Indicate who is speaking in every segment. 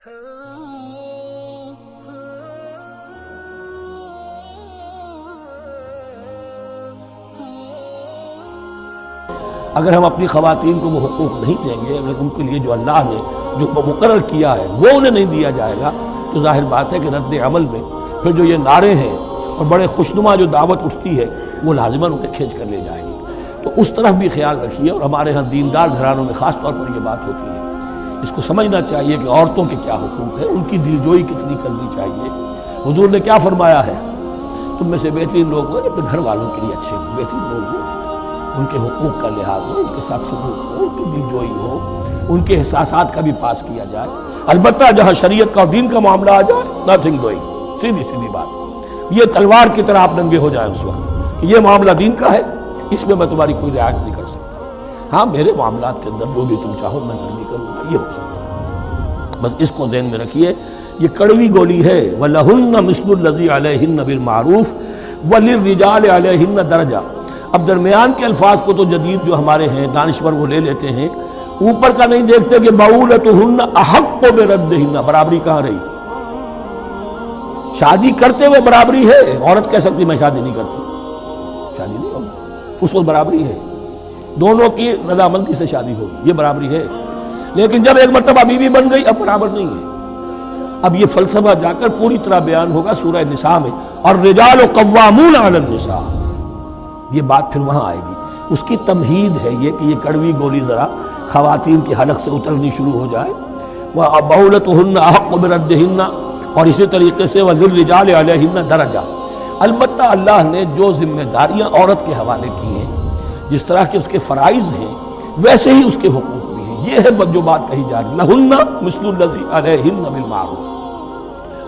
Speaker 1: اگر ہم اپنی خواتین کو وہ حقوق نہیں دیں گے، اگر ان کے لیے جو اللہ نے جو مقرر کیا ہے وہ انہیں نہیں دیا جائے گا، تو ظاہر بات ہے کہ رد عمل میں پھر جو یہ نعرے ہیں اور بڑے خوشنما جو دعوت اٹھتی ہے وہ لازماً انہیں کھینچ کر لے جائے گی۔ تو اس طرف بھی خیال رکھیے، اور ہمارے ہاں دیندار گھرانوں میں خاص طور پر یہ بات ہوتی ہے، اس کو سمجھنا چاہیے کہ عورتوں کے کیا حقوق ہیں، ان کی دلجوئی کتنی کرنی چاہیے۔ حضور نے کیا فرمایا ہے؟ تم میں سے بہترین لوگ ہو اپنے گھر والوں کے لیے اچھے ہو، بہترین لوگ ہو، ان کے حقوق کا لحاظ ہو، ان کے ساتھ سلوک ہو، ان کی دلجوئی ہو، ان کے احساسات کا بھی پاس کیا جائے۔ البتہ جہاں شریعت کا اور دین کا معاملہ آ جائے، نتھنگ ڈوئنگ، سیدھی سیدھی بات، یہ تلوار کی طرح آپ ننگے ہو جائیں اس وقت کہ یہ معاملہ دین کا ہے، اس میں میں تمہاری کوئی رعایت نہیں کر سکتا۔ ہاں میرے معاملات کے اندر جو بھی تم چاہو میں نرمی کروں گا، یہ ہو سکتا ہے۔ بس اس کو ذہن میں رکھیے، یہ کڑوی گولی ہے۔ وَلَهُنَّ مِثْلُ الَّذِي عَلَيْهِنَّ بِالْمَعْرُوفِ وَلِلرِّجَالِ عَلَيْهِنَّ دَرَجَةٌ۔ اب درمیان کے الفاظ کو تو جدید جو ہمارے ہیں دانشور وہ لے لیتے ہیں، اوپر کا نہیں دیکھتے کہ بَعُولَتُهُنَّ أَحَقُّ بِرَدِّهِنَّ، برابری کہاں رہی؟ شادی کرتے ہوئے برابری ہے، عورت کہہ سکتی میں شادی نہیں کرتی، شادی نہیں ہوگی، اس وقت برابری ہے، دونوں کی رضامندی سے شادی ہوگی، یہ برابری ہے۔ لیکن جب ایک مرتبہ بیوی بن گئی اب برابر نہیں ہے۔ اب یہ فلسفہ جا کر پوری طرح بیان ہوگا سورہ نساء میں، اور رجال قوامون علی النساء، یہ بات پھر وہاں آئے گی۔ اس کی تمہید ہے یہ کہ یہ کڑوی گولی ذرا خواتین کی حلق سے اترنی شروع ہو جائے۔ وَبَعُولَتُهُنَّ أَحَقُّ بِرَدِّهِنَّ، اور اسی طریقے سے وَلِلرِّجَالِ عَلَيْهِنَّ دَرَجَةٌ۔ البتہ اللہ نے جو ذمہ داریاں عورت کے حوالے کی ہیں، جس طرح کے اس کے فرائض ہیں ویسے ہی اس کے حقوق بھی ہیں۔ یہ ہے جو بات کہی جا رہی، لَهُنَّ مِثْلُ الَّذِي عَلَيْهِنَّ بِالْمَعْرُوفِ۔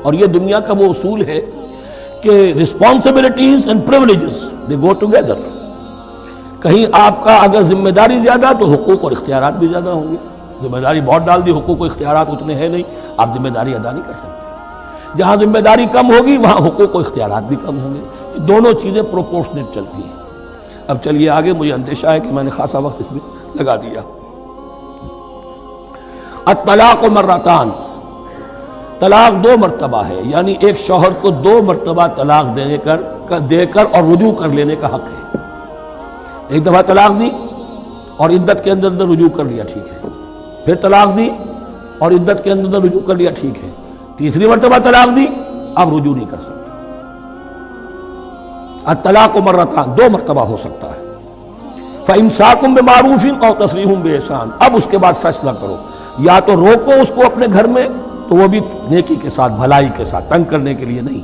Speaker 1: اور یہ دنیا کا وہ اصول ہے کہ responsibilities and privileges they go together۔ کہیں آپ کا اگر ذمہ داری زیادہ تو حقوق اور اختیارات بھی زیادہ ہوں گے۔ ذمہ داری بہت ڈال دی، حقوق و اختیارات اتنے ہیں نہیں، آپ ذمہ داری ادا نہیں کر سکتے۔ جہاں ذمہ داری کم ہوگی وہاں حقوق و اختیارات بھی کم ہوں گے۔ یہ دونوں چیزیں پروپورشنیٹ چلتی ہیں۔ اب چلیے آگے، مجھے اندیشہ ہے کہ میں نے خاصا وقت اس میں لگا دیا۔ الطلاق مرتان، طلاق دو مرتبہ ہے، یعنی ایک شوہر کو دو مرتبہ طلاق دے کر اور رجوع کر لینے کا حق ہے۔ ایک دفعہ طلاق دی اور عدت کے اندر رجوع کر لیا، ٹھیک ہے۔ پھر طلاق دی اور عدت کے اندر رجوع کر لیا، ٹھیک ہے۔ تیسری مرتبہ طلاق دی، اب رجوع نہیں کر سکتا۔ الطلاق مرتان، دو مرتبہ ہو سکتا ہے۔ فَإِمْسَاكٌ بِمَعْرُوفٍ أَوْ تَسْرِيحٌ بِإِحْسَانٍ، اب اس کے بعد فیصلہ کرو، یا تو روکو اس کو اپنے گھر میں، تو وہ بھی نیکی کے ساتھ، بھلائی کے ساتھ، تنگ کرنے کے لیے نہیں،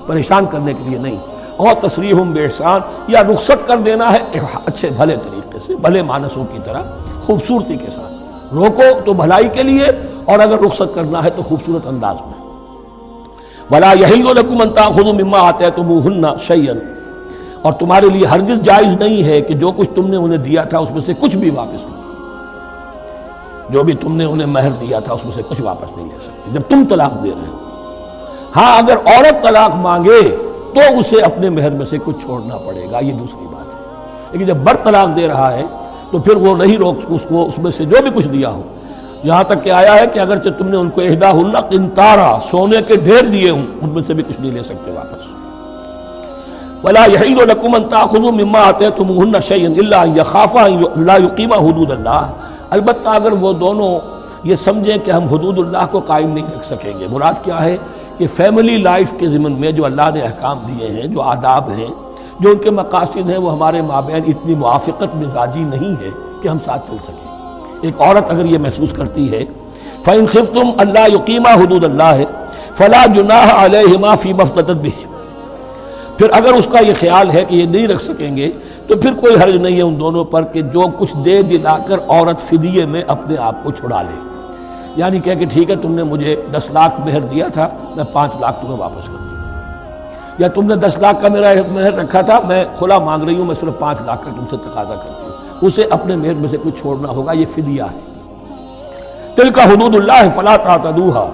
Speaker 1: پریشان کرنے کے لیے نہیں، اور تسریح بِإِحْسَان، یا رخصت کر دینا ہے اچھے بھلے طریقے سے، بھلے مانسوں کی طرح، خوبصورتی کے ساتھ۔ روکو تو بھلائی کے لیے، اور اگر رخصت کرنا ہے تو خوبصورت انداز میں۔ وَلَا يَحِلُّ لَكُمْ أَن تَأْخُذُوا مِمَّا آتَيْتُمُوهُنَّ شَيْئًا، اور تمہارے لیے ہرگز جائز نہیں ہے کہ جو کچھ تم نے انہیں دیا تھا اس میں سے کچھ بھی واپس نہیں، جو بھی تم نے انہیں مہر دیا تھا اس میں سے کچھ واپس نہیں لے سکتے جب تم طلاق دے رہے ہو۔ ہاں اگر عورت طلاق مانگے تو اسے اپنے مہر میں سے کچھ چھوڑنا پڑے گا، یہ دوسری بات ہے۔ لیکن جب بر طلاق دے رہا ہے تو پھر وہ نہیں روک اس کو، اس میں سے جو بھی کچھ دیا ہو، یہاں تک کہ آیا ہے کہ اگرچہ تم نے ان کو احداہن قنطارا، سونے کے ڈھیر دیے ہوں، ان میں سے بھی کچھ نہیں لے سکتے واپس۔ وَلَا يَحِلُّ لَكُمْ أَن تَأْخُذُوا مِمَّا آتَيْتُمُوهُنَّ شَيْئًا إِلَّا أَن يَخَافَا أَن لَّا يُقِيمَا حُدُودَ اللَّهِ، البتہ اگر وہ دونوں یہ سمجھیں کہ ہم حدود اللہ کو قائم نہیں رکھ سکیں گے۔ مراد کیا ہے کہ فیملی لائف کے ضمن میں جو اللہ نے احکام دیے ہیں، جو آداب ہیں، جو ان کے مقاصد ہیں، وہ ہمارے مابین اتنی موافقت مزاجی نہیں ہے کہ ہم ساتھ چل سکیں۔ ایک عورت اگر یہ محسوس کرتی ہے فَإِنْ خِفْتُمْ أَلَّا يُقِيمَا حُدُودَ اللَّهِ فَلَا جُنَاحَ عَلَيْهِمَا فِيمَا افْتَدَتْ بِهِ، پھر اگر اس کا یہ خیال ہے کہ یہ نہیں رکھ سکیں گے تو پھر کوئی حرج نہیں ہے ان دونوں پر کہ جو کچھ دے دلا کر عورت فدیے میں اپنے آپ کو چھڑا لے، یعنی کہ ٹھیک ہے تم نے مجھے 10 لاکھ مہر دیا تھا، میں 5 لاکھ تمہیں واپس کر دوں، یا تم نے 10 لاکھ کا میرا مہر رکھا تھا، میں کھلا مانگ رہی ہوں، میں صرف 5 لاکھ کا تم سے تقاضا کرتی ہوں، اسے اپنے مہر میں سے کچھ چھوڑنا ہوگا، یہ فدیہ ہے۔ تلک حدود اللہ فلا تعتدوها،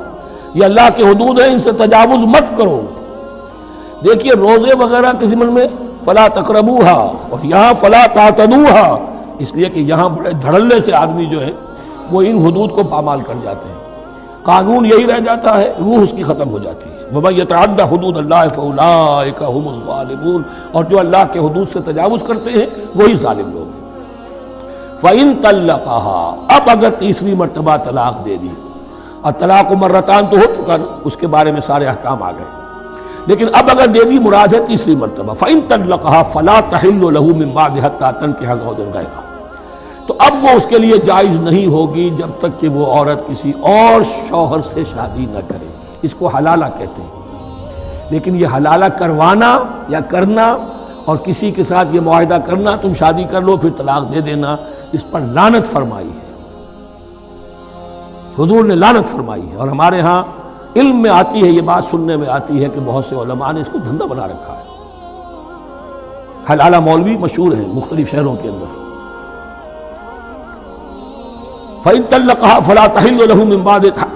Speaker 1: یہ اللہ کے حدود ہیں، ان سے تجاوز مت کرو۔ دیکھیے روزے وغیرہ کے ضمن میں فلا تقربوها، اور یہاں فلا تعتدوها، اس لیے کہ یہاں بڑے دھڑلے سے آدمی جو ہے وہ ان حدود کو پامال کر جاتے ہیں۔ قانون یہی رہ جاتا ہے، روح اس کی ختم ہو جاتی ہے۔ وَمَن يَتَعَدَّ حُدُودَ اللَّهِ فَأُولَٰئِكَ هُمُ الظَّالِمُونَ، اور جو اللہ کے حدود سے تجاوز کرتے ہیں وہی ظالم لوگ ہیں۔ فَإِن طَلَّقَهَا، اب اگر تیسری مرتبہ طلاق دے دی، اور طلاق مرتان تو ہو چکا نا، اس کے بارے میں سارے احکام آ گئے، لیکن اب اگر دے دی مراد ہے تیسری مرتبہ۔ فَإِن طَلَّقَهَا فَلَا تَحِلُّ لَهُ مِن بَعْدُ حَتَّىٰ تَنكِحَ زَوْجًا غَيْرَهُ، تو اب وہ اس کے لیے جائز نہیں ہوگی جب تک کہ وہ عورت کسی اور شوہر سے شادی نہ کرے۔ اس کو حلالہ کہتے ہیں، لیکن یہ حلالہ کروانا یا کرنا اور کسی کے ساتھ یہ معاہدہ کرنا تم شادی کر لو پھر طلاق دے دینا، اس پر لعنت فرمائی ہے، حضور نے لعنت فرمائی ہے۔ اور ہمارے ہاں علم میں آتی ہے، یہ بات سننے میں آتی ہے کہ بہت سے علماء نے اس کو دھندا بنا رکھا ہے۔ حلالہ مولوی مشہور ہیں مختلف شہروں کے اندر۔ فَإِن طَلَّقَهَا فَلَا تَحِلُّ لَهُ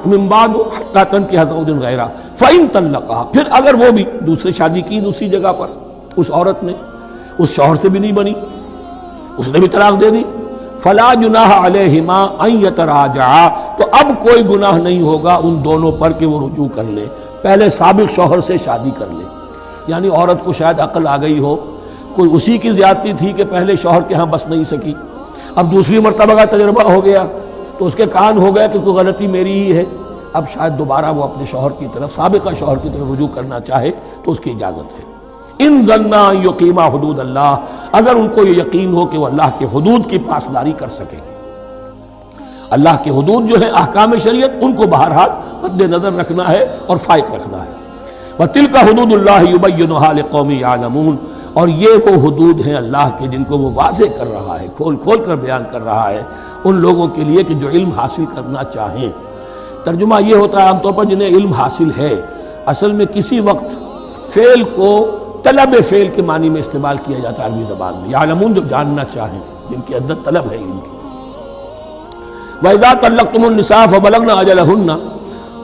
Speaker 1: مِن بَعْدُ حَتَّىٰ تَنكِحَ زَوْجًا غَيْرَهُ فَإِن طَلَّقَهَا، پھر اگر وہ بھی دوسری شادی کی دوسری جگہ پر، اس عورت نے اس شوہر سے بھی نہیں بنی، اس نے بھی طلاق دے دی، فَلَا جُنَاحَ عَلَيْهِمَا أَن يَتَرَاجَعَا، تو اب کوئی گناہ نہیں ہوگا ان دونوں پر کہ وہ رجوع کر لیں، پہلے سابق شوہر سے شادی کر لیں۔ یعنی عورت کو شاید عقل آ گئی ہو، کوئی اسی کی زیادتی تھی کہ پہلے شوہر کے ہاں بس نہیں سکی، اب دوسری مرتبہ کا تجربہ ہو گیا تو اس کے کان ہو گیا کہ کوئی غلطی میری ہی ہے، اب شاید دوبارہ وہ اپنے شوہر کی طرف، سابقہ شوہر کی طرف رجوع کرنا چاہے تو اس کی اجازت ہے۔ ان ظنا یقیما حدود اللہ، اگر ان کو یہ یقین ہو کہ وہ اللہ کے حدود کی پاسداری کر سکیں گے۔ اللہ کے حدود جو ہیں احکام شریعت، ان کو بہرحال مد نظر رکھنا ہے اور فائق رکھنا ہے۔ وَتِلْكَ حُدُودُ اللَّهِ يُبَيِّنُهَا لِقَوْمٍ يَعْلَمُونَ، اور یہ وہ حدود ہیں اللہ کے جن کو وہ واضح کر رہا ہے، کھول کھول کر بیان کر رہا ہے ان لوگوں کے لیے کہ جو علم حاصل کرنا چاہیں۔ ترجمہ یہ ہوتا ہے عام طور پر جنہیں علم حاصل ہے، اصل میں کسی وقت فعل کو طلب فعل کے معنی میں استعمال کیا جاتا ہے عربی زبان میں، یعلمون جو جاننا چاہیں، جن کے اندر طلب ہے علم کی۔ وَإِذَا طَلَّقْتُمُ النِّسَاءَ فَبَلَغْنَ أَجَلَهُنَّ،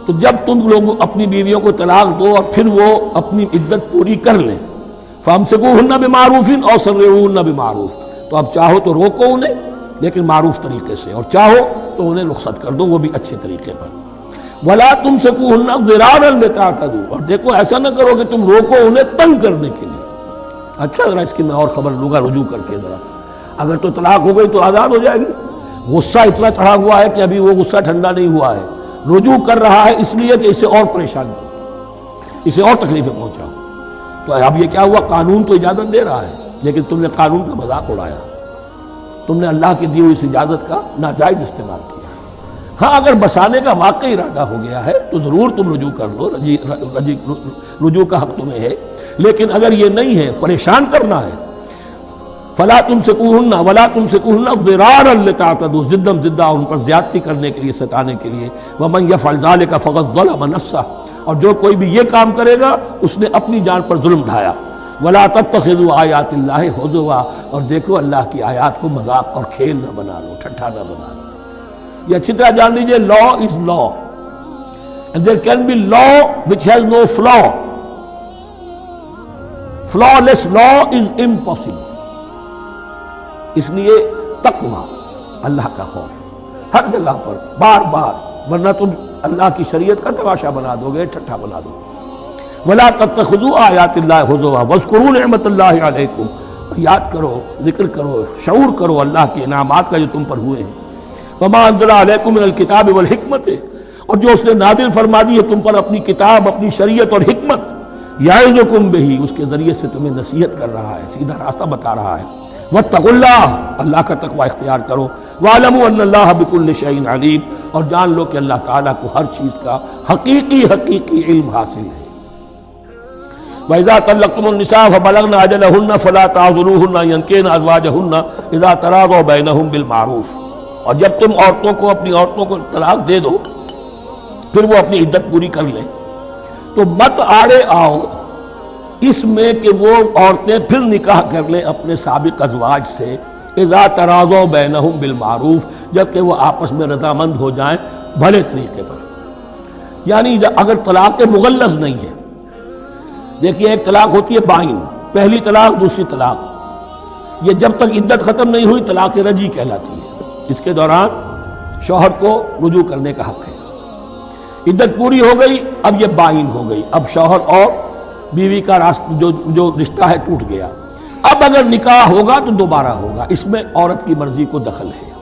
Speaker 1: تو جب تم لوگ اپنی بیویوں کو طلاق دو اور پھر وہ اپنی عدت پوری کر لیں، فَأَمْسِكُوهُنَّ بِمَعْرُوفٍ أَوْ سَرِّحُوهُنَّ بِمَعْرُوفٍ، تو اب چاہو تو روکو انہیں لیکن معروف طریقے سے، اور چاہو تو انہیں رخصت کر دو وہ بھی اچھے طریقے پر۔ وَلَا تُمْسِكُوهُنَّ ضِرَارًا لِتَعْتَدُوا، اور دیکھو ایسا نہ کرو کہ تم روکو انہیں تنگ کرنے کے لیے۔ اچھا ذرا اس کی میں اور خبر لوں گا رجوع کر کے، ذرا اگر تو طلاق ہو گئی تو آزاد ہو جائے گی، غصہ اتنا چڑھا ہوا ہے کہ ابھی وہ غصہ ٹھنڈا نہیں ہوا ہے، رجوع کر رہا ہے اس لیے کہ اسے اور پریشان کرو، اسے اور تکلیفیں پہنچاؤ۔ تو اب یہ کیا ہوا، قانون تو اجازت دے رہا ہے لیکن تم نے قانون کا مذاق اڑایا، تم نے اللہ کی دی ہوئی اس اجازت کا ناجائز استعمال کیا۔ ہاں اگر بسانے کا واقعی ارادہ ہو گیا ہے تو ضرور تم رجوع کر لو، رجوع کا حق تمہیں ہے، لیکن اگر یہ نہیں ہے، پریشان کرنا ہے، فلا تمسکوہن ولا تمسکوہن ضرارا لتعتدوا، ضدم زدہ ان پر زیادتی کرنے کے لیے، ستانے کے لیے۔ ومن یفعل ذلک فقد ظلم نفسہ، اور جو کوئی بھی یہ کام کرے گا اس نے اپنی جان پر ظلم ڈھایا۔ ولا تتخذوا آیات اللہ ہزوا، اور دیکھو اللہ کی آیات کو مذاق اور کھیل نہ بنا لو، ٹھٹھا نہ بنا لو۔ یہ اچھی طرح جان لیجئے، لا از لا and there can be law which has no flaw. Flawless law is impossible. اس لیے تقوی، اللہ کا خوف ہر جگہ پر بار بار، ورنہ تم اللہ کی شریعت کا تماشا بنا دو گے، ٹھٹھا بنا دو گے۔ وَلَا تَتَّخِذُوا آیَاتِ اللَّهِ هُزُوًا وَاذْكُرُوا نِعْمَتَ اللَّهِ عَلَيْكُمْ، اور یاد کرو، ذکر کرو، شعور کرو اللہ کے انعامات کا جو تم پر ہوئے ہیں۔ وَمَا أَنزَلَ عَلَيْكُم مِّنَ الْكِتَابِ وَالْحِكْمَةِ، اور جو اس نے نازل فرما دی ہے تم پر اپنی کتاب، اپنی شریعت اور حکمت، یعظکم بہ، اس کے ذریعے سے تمہیں نصیحت کر رہا ہے، سیدھا راستہ بتا رہا ہے۔ واتقوا اللہ، اللہ کا تقوی اختیار کرو۔ وَاعْلَمُوا أَنَّ اللَّهَ بِكُلِّ شَيْءٍ عَلِيمٌ، اور جان لو کہ اللہ تعالیٰ کو ہر چیز کا حقیقی علم حاصل ہے۔ وَإِذَا طَلَّقْتُمُ النِّسَاءَ فَبَلَغْنَ أَجَلَهُنَّ فَلَا تَعْضُلُوهُنَّ أَن يَنكِحْنَ أَزْوَاجَهُنَّ إِذَا تَرَاضَوْا بَيْنَهُم بِالْمَعْرُوفِ، اور جب تم اپنی عورتوں کو طلاق دے دو پھر وہ اپنی عدت پوری کر لیں تو مت آڑے آؤ اس میں کہ وہ عورتیں پھر نکاح کر لیں اپنے سابق ازواج سے، اذا تراضوا بینہم بالمعروف، جبکہ وہ آپس میں رضامند ہو جائیں بھلے طریقے پر۔ یعنی اگر طلاق مغلظ نہیں ہے، دیکھیے ایک طلاق ہوتی ہے بائن، پہلی طلاق دوسری طلاق، یہ جب تک عدت ختم نہیں ہوئی طلاق رجعی کہلاتی ہے، اس کے دوران شوہر کو رجوع کرنے کا حق ہے۔ عدت پوری ہو گئی، اب یہ بائن ہو گئی، اب شوہر اور بیوی کا جو رشتہ ہے ٹوٹ گیا۔ اب اگر نکاح ہوگا تو دوبارہ ہوگا، اس میں عورت کی مرضی کو دخل ہے۔